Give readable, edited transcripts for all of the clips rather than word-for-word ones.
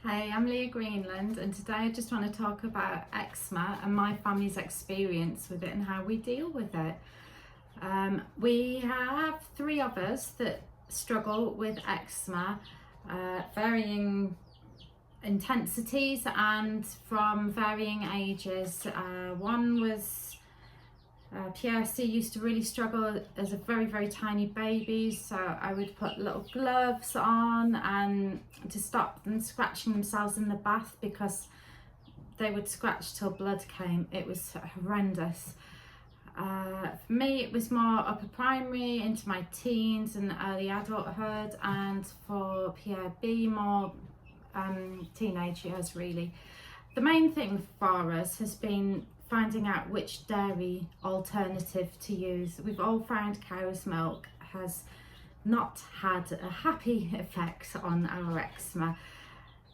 Hey, I'm Leah Greenland, and today I just want to talk about eczema and my family's experience with it and how we deal with it. We have three of us that struggle with eczema, varying intensities and from varying ages. One was PRC used to really struggle as a very tiny baby, so I would put little gloves on and to stop them scratching themselves in the bath because they would scratch till blood came. It was horrendous. For me it was more upper primary into my teens and early adulthood, and for PRB more teenage years really. The main thing for us has been finding out which dairy alternative to use. We've all found cow's milk has not had a happy effect on our eczema.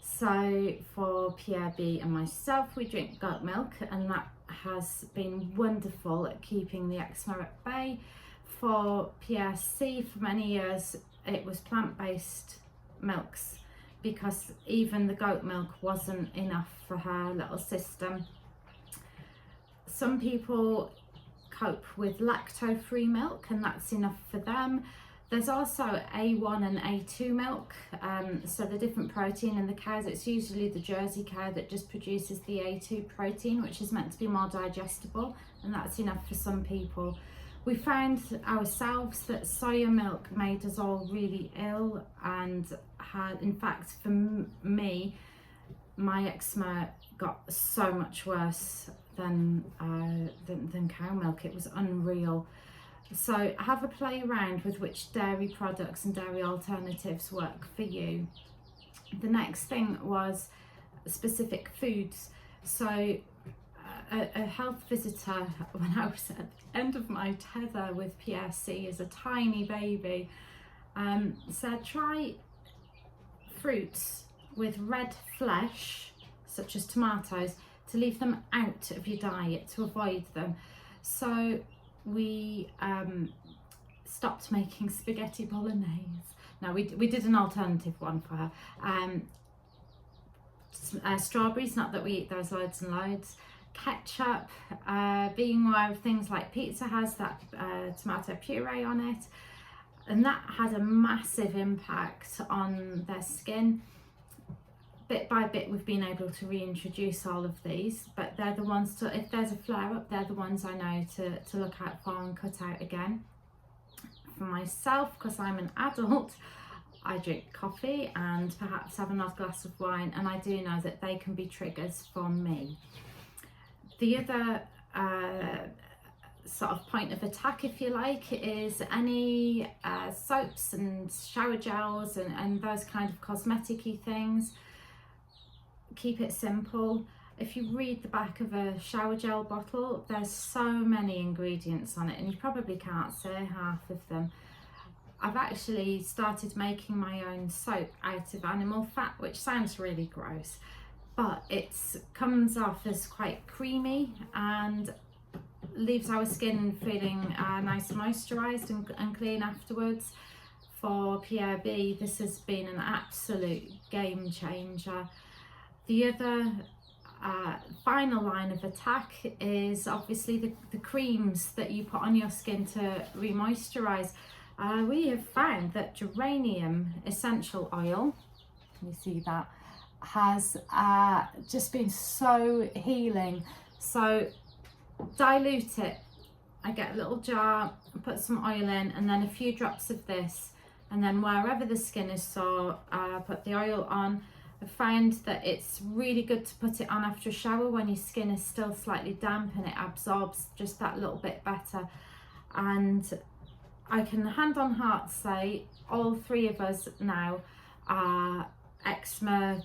So for PRB and myself, we drink goat milk, and that has been wonderful at keeping the eczema at bay. For PRC, for many years, it was plant-based milks because even the goat milk wasn't enough for her little system. Some people cope with lacto-free milk and that's enough for them. There's also A1 and A2 milk, so the different protein in the cows. It's usually the Jersey cow that just produces the A2 protein, which is meant to be more digestible, and that's enough for some people. We found ourselves that soya milk made us all really ill, and had, in fact, for me, my eczema got so much worse than cow milk. It was unreal. So have a play around with which dairy products and dairy alternatives work for you. The next thing was specific foods. So a health visitor, when I was at the end of my tether with PRC as a tiny baby, said try fruits with red flesh such as tomatoes, to leave them out of your diet, to avoid them. So we stopped making spaghetti bolognese. No, we did an alternative one for her. Strawberries, not that we eat those loads and loads. Ketchup, being aware of things like pizza has that tomato puree on it, and that had a massive impact on their skin. Bit by bit we've been able to reintroduce all of these, but they're the ones to, if there's a flare up, they're the ones I know to look out for and cut out again. For myself, because I'm an adult, I drink coffee and perhaps have another glass of wine, and I do know that they can be triggers for me. The other sort of point of attack, if you like, is any soaps and shower gels and those kind of cosmetic-y things. Keep it simple. If you read the back of a shower gel bottle, there's so many ingredients on it and you probably can't say half of them. I've actually started making my own soap out of animal fat, which sounds really gross, but it comes off as quite creamy and leaves our skin feeling nice and moisturised and clean afterwards. For PRB, this has been an absolute game changer. The other final line of attack is obviously the creams that you put on your skin to re-moisturise. We have found that geranium essential oil, you see that, has just been so healing. So dilute it. I get a little jar, put some oil in, and then a few drops of this, and then wherever the skin is sore, put the oil on. I find that it's really good to put it on after a shower when your skin is still slightly damp, and it absorbs just that little bit better. And I can hand on heart say all three of us now are eczema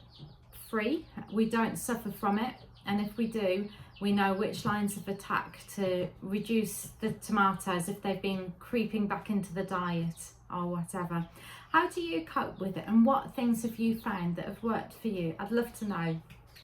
free. We don't suffer from it, and if we do, we know which lines of attack to reduce the tomatoes if they've been creeping back into the diet or whatever. How do you cope with it, and what things have you found that have worked for you? I'd love to know.